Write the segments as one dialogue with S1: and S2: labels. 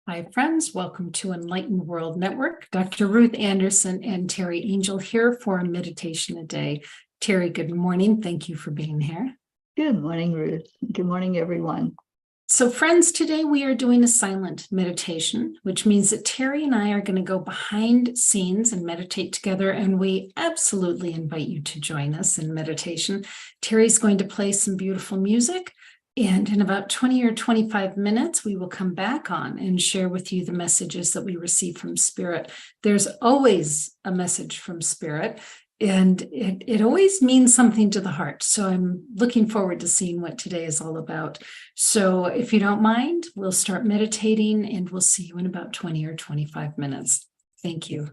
S1: Hi, friends. Welcome to Enlightened World Network. Dr. Ruth Anderson and Teri Angel here for a meditation a day. Teri, good morning. Thank you for being here.
S2: Good morning, Ruth. Good morning, everyone.
S1: So, friends, today we are doing a silent meditation, which means that Teri and I are going to go behind scenes and meditate together. And we absolutely invite you to join us in meditation. Teri's going to play some beautiful music. And in about 20 or 25 minutes, we will come back on and share with you the messages that we receive from Spirit. There's always a message from Spirit, and it always means something to the heart. So I'm looking forward to seeing what today is all about. So if you don't mind, we'll start meditating, and we'll see you in about 20 or 25 minutes. Thank you.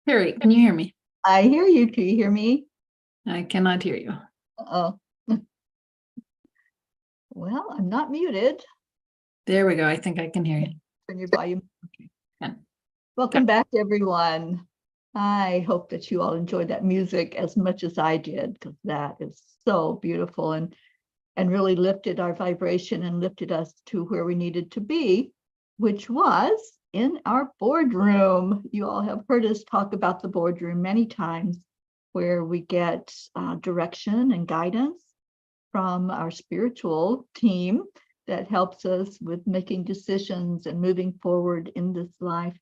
S1: Teri, can you hear me?
S2: I hear you. Can you hear me?
S1: I cannot hear you.
S2: Oh, well, I'm not muted.
S1: There we go. I think I can hear you.
S2: Turn your volume.
S1: Yeah.
S2: Welcome back, everyone. I hope that you all enjoyed that music as much as I did, because that is so beautiful and really lifted our vibration and lifted us to where we needed to be, which was in our boardroom. You all have heard us talk about the boardroom many times, where we get direction and guidance from our spiritual team that helps us with making decisions and moving forward in this life.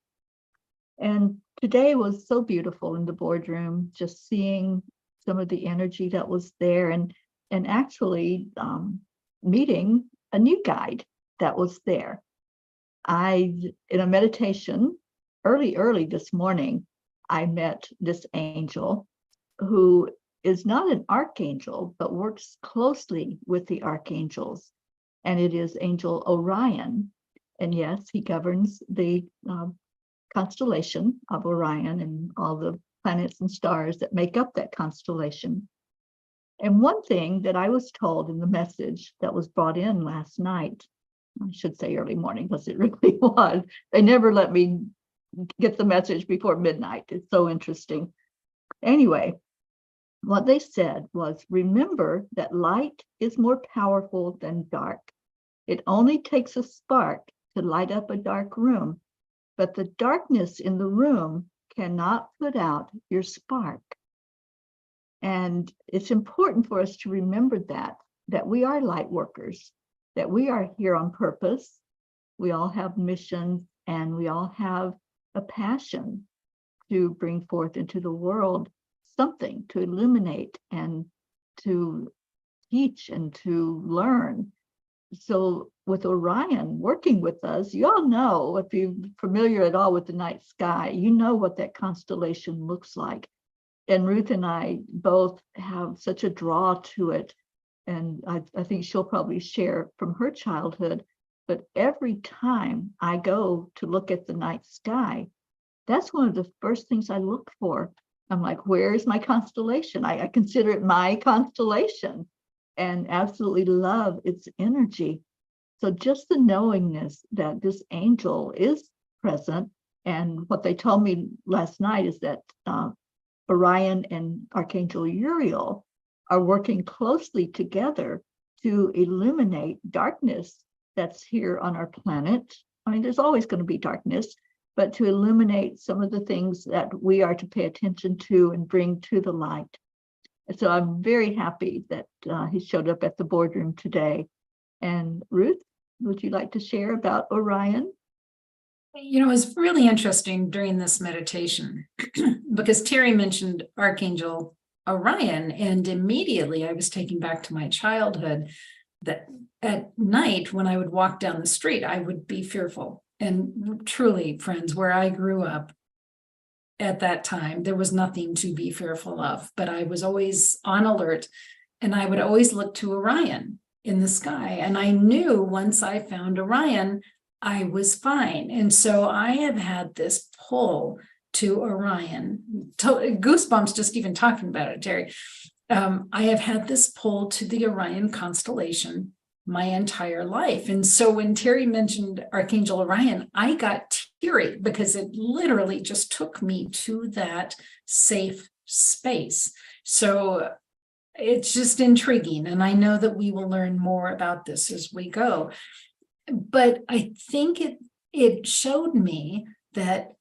S2: And today was so beautiful in the boardroom, just seeing some of the energy that was there, and actually meeting a new guide that was there. In a meditation early this morning, I met this angel who is not an archangel, but works closely with the archangels. And it is Angel Orion. And yes, he governs the constellation of Orion and all the planets and stars that make up that constellation. And one thing that I was told in the message that was brought in last night, I should say early morning, because it really was. They never let me get the message before midnight. It's so interesting. Anyway, what they said was, remember that light is more powerful than dark. It only takes a spark to light up a dark room, but the darkness in the room cannot put out your spark. And it's important for us to remember that we are light workers, that we are here on purpose. We all have missions, and we all have a passion to bring forth into the world something to illuminate and to teach and to learn. So with Orion working with us, you all know, if you're familiar at all with the night sky, you know what that constellation looks like. And Ruth and I both have such a draw to it. And I think she'll probably share from her childhood. But every time I go to look at the night sky, that's one of the first things I look for. I'm like, where's my constellation? I consider it my constellation and absolutely love its energy. So just the knowingness that this angel is present, and what they told me last night is that Orion and Archangel Uriel are working closely together to illuminate darkness that's here on our planet. I mean, there's always going to be darkness, but to illuminate some of the things that we are to pay attention to and bring to the light. So I'm very happy that he showed up at the boardroom today. And Ruth, would you like to share about Orion?
S1: You know, it was really interesting during this meditation because Teri mentioned Archangel Orion, and immediately I was taken back to my childhood, that at night when I would walk down the street, I would be fearful. And truly, friends, where I grew up at that time, there was nothing to be fearful of, but I was always on alert, and I would always look to Orion in the sky. And I knew once I found Orion, I was fine. And so I have had this pull to Orion. Goosebumps just even talking about it, Teri. I have had this pull to the Orion constellation my entire life. And so when Teri mentioned Archangel Orion, I got teary because it literally just took me to that safe space. So it's just intriguing. And I know that we will learn more about this as we go. But I think it showed me that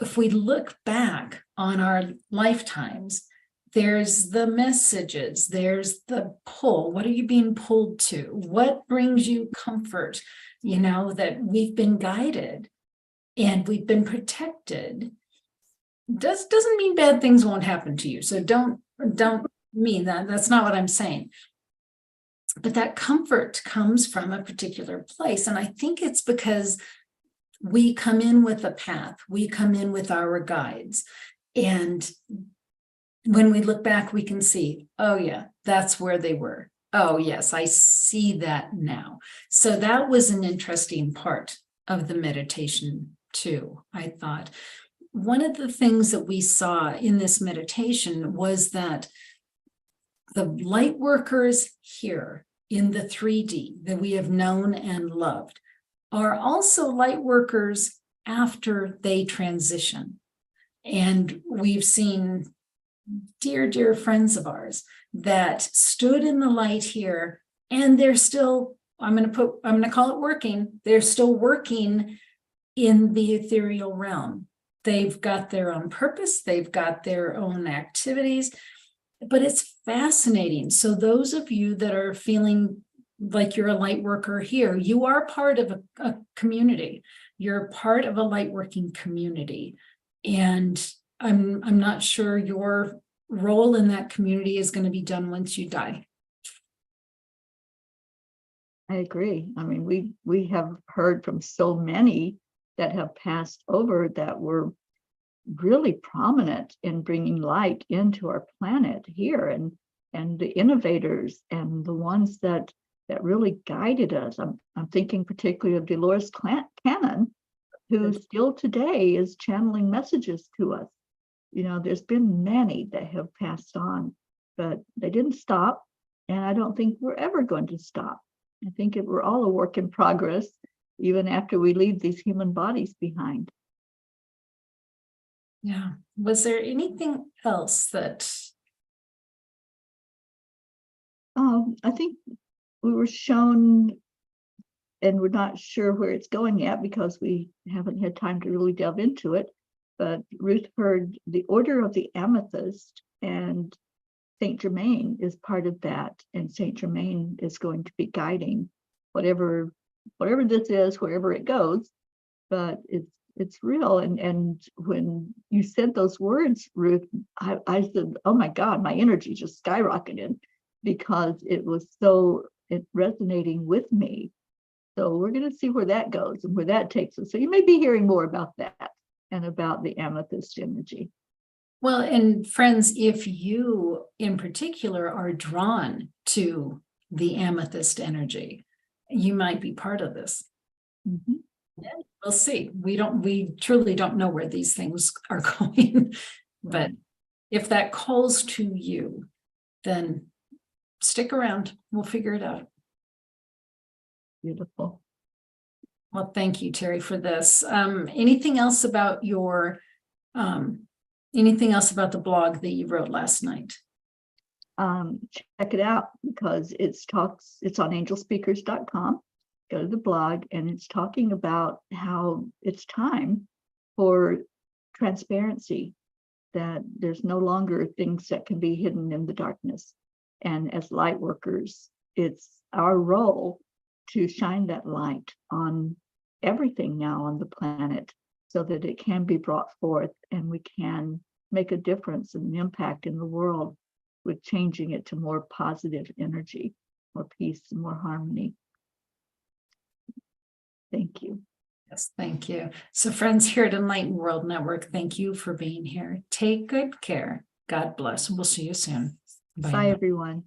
S1: if we look back on our lifetimes, there's the messages, there's the pull. What are you being pulled to? What brings you comfort? You know, that we've been guided and we've been protected. Doesn't mean bad things won't happen to you. So don't mean that. That's not what I'm saying. But that comfort comes from a particular place. And I think it's because we come in with a path, we come in with our guides. And when we look back, we can see, oh yeah, that's where they were. Oh yes, I see that now. So that was an interesting part of the meditation too, I thought. one of the things that we saw in this meditation was that the light workers here in the 3D that we have known and loved are also light workers after they transition. And we've seen dear, dear friends of ours that stood in the light here, and they're still, I'm going to call it working. They're still working in the ethereal realm. They've got their own purpose. They've got their own activities, but it's fascinating. So those of you that are feeling like you're a light worker here, you are part of a community. You're part of a light working community. And I'm not sure your role in that community is going to be done once you die.
S2: I agree. I mean, we have heard from so many that have passed over that were really prominent in bringing light into our planet here, and the innovators and the ones that really guided us. I'm thinking particularly of Dolores Cannon, who still today is channeling messages to us. You know, there's been many that have passed on, but they didn't stop, and I don't think we're ever going to stop. I think we're all a work in progress, even after we leave these human bodies behind.
S1: Yeah. Was there anything else that?
S2: I think we were shown, and we're not sure where it's going yet because we haven't had time to really delve into it, but Ruth heard the Order of the Amethyst, and Saint Germain is part of that, and Saint Germain is going to be guiding whatever this is, wherever it goes. But it's real, and when you said those words, Ruth, I said, oh my God, my energy just skyrocketed because it was so resonating with me. So we're going to see where that goes and where that takes us. So you may be hearing more about that and about the amethyst energy.
S1: Well, and friends, if you in particular are drawn to the amethyst energy, you might be part of this.
S2: Mm-hmm.
S1: Yeah, we'll see. We truly don't know where these things are going, but if that calls to you, then stick around. We'll figure it out.
S2: Beautiful.
S1: Well, thank you, Teri, for this. Anything else about anything else about the blog that you wrote last night?
S2: Check it out because it's on angelspeakers.com. Go to the blog, and it's talking about how it's time for transparency, that there's no longer things that can be hidden in the darkness. And as light workers, it's our role to shine that light on everything now on the planet so that it can be brought forth and we can make a difference and an impact in the world with changing it to more positive energy, more peace, and more harmony. Thank you.
S1: Yes, thank you. So friends here at Enlightened World Network, thank you for being here. Take good care. God bless. We'll see you soon.
S2: Bye everyone.